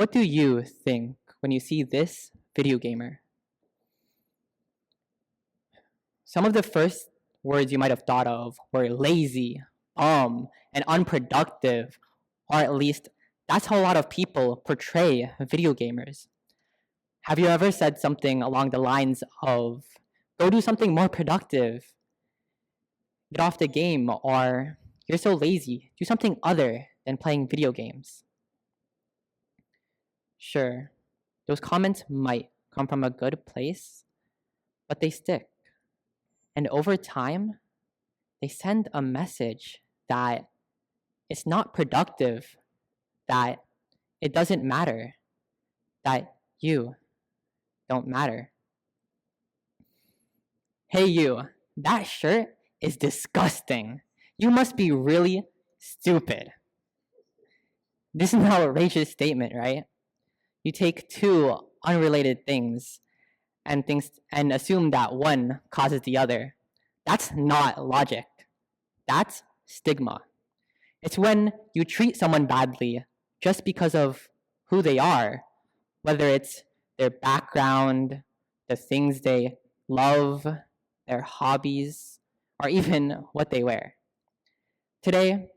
What do you think when you see this video gamer? Some of the first words you might have thought of were lazy, and unproductive, or at least that's how a lot of people portray video gamers. Have you ever said something along the lines of, go do something more productive, get off the game, or you're so lazy, do something other than playing video games? Sure, those comments might come from a good place, but they stick. And over time, they send a message that it's not productive, that it doesn't matter, that you don't matter. Hey you, that shirt is disgusting. You must be really stupid. This is an outrageous statement, right? You take two unrelated things and assume that one causes the other. That's not logic. That's stigma. It's when you treat someone badly just because of who they are, whether it's their background, the things they love, their hobbies, or even what they wear. Today,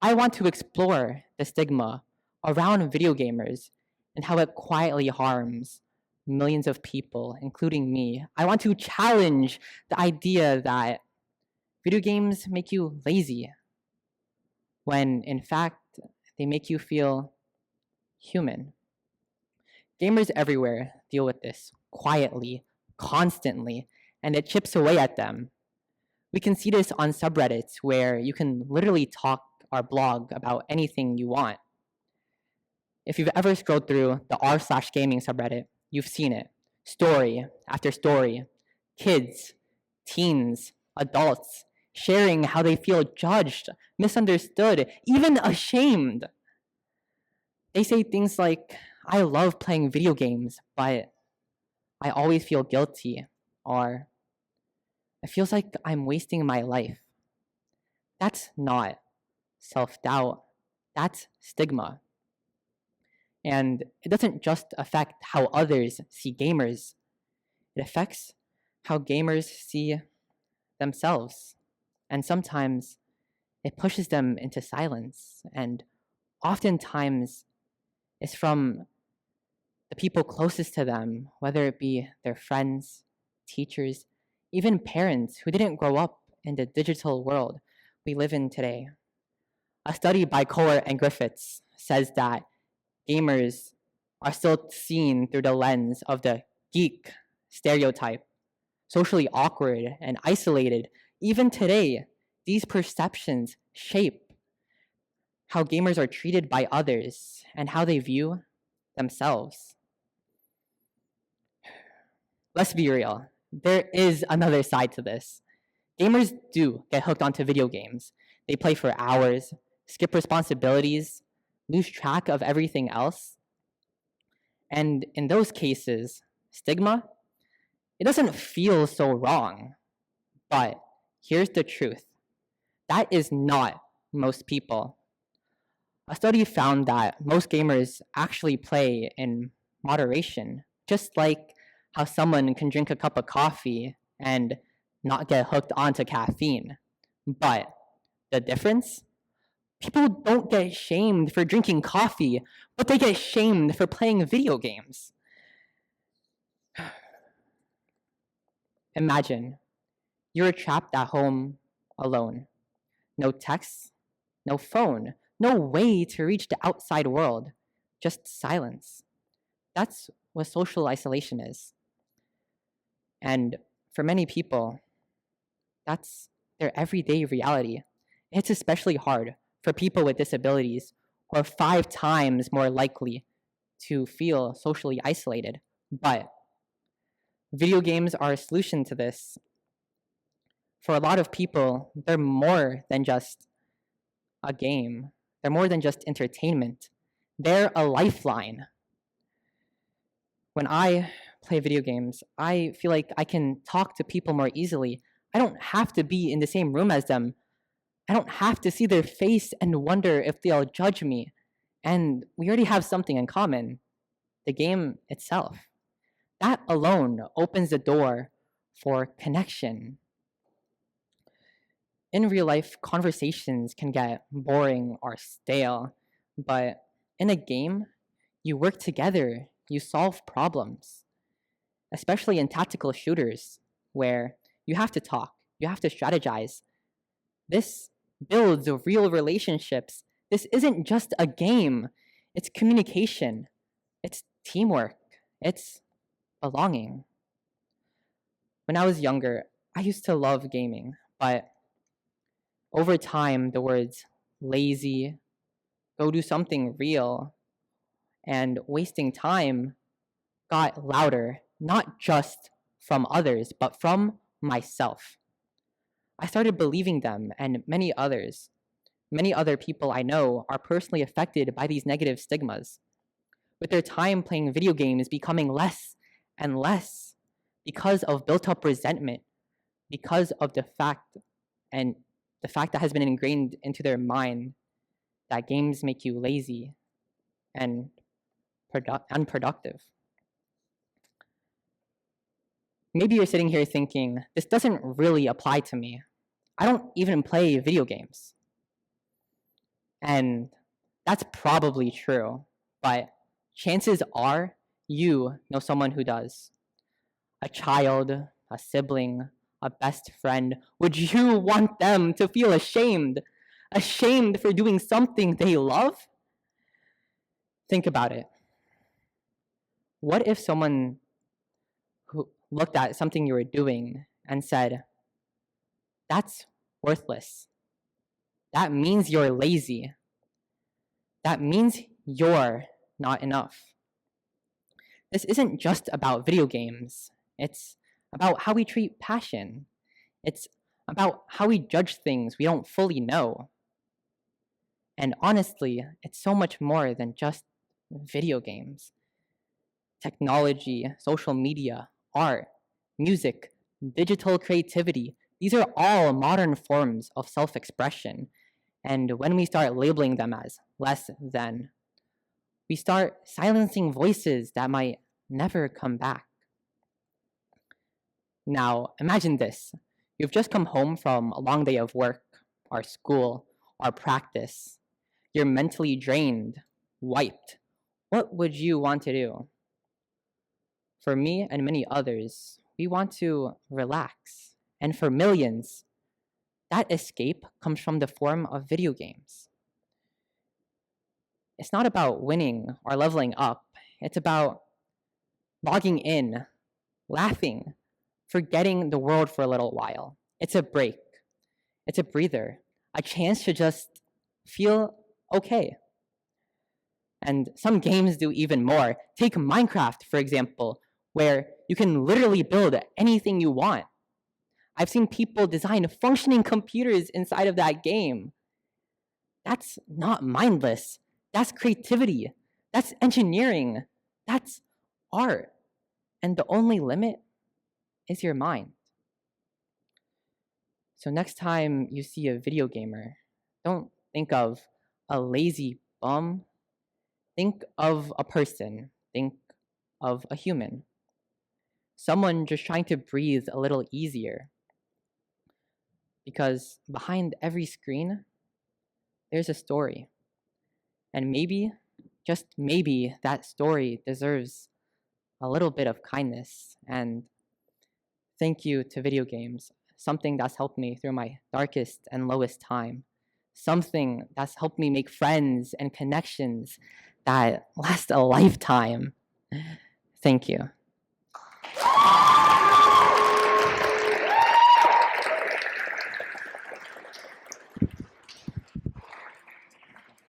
I want to explore the stigma around video gamers and how it quietly harms millions of people, including me. I want to challenge the idea that video games make you lazy, when in fact, they make you feel human. Gamers everywhere deal with this quietly, constantly, and it chips away at them. We can see this on subreddits where you can literally talk or blog about anything you want. If you've ever scrolled through the r/gaming subreddit, you've seen it. Story after story. Kids, teens, adults, sharing how they feel judged, misunderstood, even ashamed. They say things like, I love playing video games, but I always feel guilty, or it feels like I'm wasting my life. That's not self-doubt, that's stigma. And it doesn't just affect how others see gamers, it affects how gamers see themselves. And sometimes it pushes them into silence, and oftentimes it's from the people closest to them, whether it be their friends, teachers, even parents who didn't grow up in the digital world we live in today. A study by Kohler and Griffiths says that gamers are still seen through the lens of the geek stereotype, socially awkward and isolated. Even today, these perceptions shape how gamers are treated by others and how they view themselves. Let's be real, there is another side to this. Gamers do get hooked onto video games. They play for hours, skip responsibilities, lose track of everything else. And in those cases, stigma, it doesn't feel so wrong. But here's the truth. That is not most people. A study found that most gamers actually play in moderation, just like how someone can drink a cup of coffee and not get hooked onto caffeine. But the difference? People don't get shamed for drinking coffee, but they get shamed for playing video games. Imagine you're trapped at home alone. No texts, no phone, no way to reach the outside world, just silence. That's what social isolation is. And for many people, that's their everyday reality. It's especially hard for people with disabilities who are 5 times more likely to feel socially isolated. But video games are a solution to this. For a lot of people, they're more than just a game. They're more than just entertainment. They're a lifeline. When I play video games, I feel like I can talk to people more easily. I don't have to be in the same room as them. I don't have to see their face and wonder if they'll judge me. And we already have something in common. the game itself. That alone opens the door for connection. In real life, conversations can get boring or stale, but in a game, you work together, you solve problems, especially in tactical shooters where you have to talk, you have to strategize. This builds real relationships. This isn't just a game, it's communication, it's teamwork, it's belonging. When I was younger, I used to love gaming, but over time, the words lazy, go do something real, and wasting time got louder, not just from others, but from myself. I started believing them, and many other people I know are personally affected by these negative stigmas, with their time playing video games becoming less and less because of built-up resentment, because of the fact that has been ingrained into their mind that games make you lazy and unproductive. Maybe you're sitting here thinking, this doesn't really apply to me. I don't even play video games. And that's probably true, but chances are you know someone who does. A child, a sibling, a best friend. Would you want them to feel ashamed? Ashamed for doing something they love? Think about it. What if someone who looked at something you were doing and said, that's worthless. That means you're lazy. That means you're not enough. This isn't just about video games. It's about how we treat passion. It's about how we judge things we don't fully know. And honestly, it's so much more than just video games. Technology, social media, art, music, digital creativity, these are all modern forms of self-expression. And when we start labeling them as less than, we start silencing voices that might never come back. Now, imagine this. You've just come home from a long day of work, or school, or practice. You're mentally drained, wiped. What would you want to do? For me and many others, we want to relax. And for millions, that escape comes from the form of video games. It's not about winning or leveling up. It's about logging in, laughing, forgetting the world for a little while. It's a break. It's a breather. A chance to just feel okay. And some games do even more. Take Minecraft, for example, where you can literally build anything you want. I've seen people design functioning computers inside of that game. That's not mindless. That's creativity. That's engineering. That's art. And the only limit is your mind. So next time you see a video gamer, don't think of a lazy bum. Think of a person. Think of a human. Someone just trying to breathe a little easier. Because behind every screen, there's a story. And maybe, just maybe, that story deserves a little bit of kindness. And thank you to video games, something that's helped me through my darkest and lowest time. Something that's helped me make friends and connections that last a lifetime. Thank you.